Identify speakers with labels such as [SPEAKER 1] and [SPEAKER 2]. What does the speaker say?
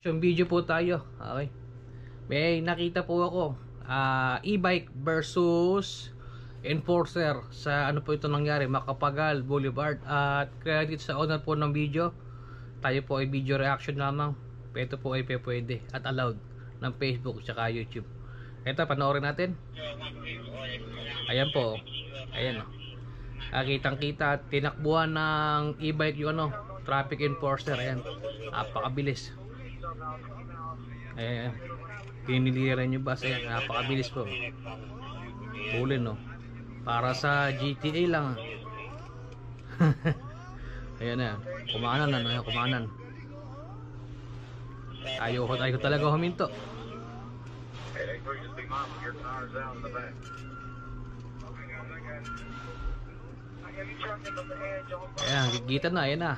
[SPEAKER 1] Yung video po tayo. Okay. May nakita po ako. E-bike versus Enforcer. Sa ano po ito nangyari? Macapagal Boulevard. At credit sa owner po ng video. Tayo po ay video reaction lamang. Ito po ay pwede at allowed ng Facebook at YouTube. Ito, panoorin natin. Ayan po. Ayan o. Kitang kita. Tinakbuhan ng e-bike yung ano, traffic enforcer. Ayan. Napakabilis. Ayan. Piniliran yung bus. Ayan. Napakabilis po. Huli no. Para sa GTA lang. Ayan na. Kumanan na. Ayan, kumanan. Ayoko talaga huminto. Ayan, gigita na. Ayan na.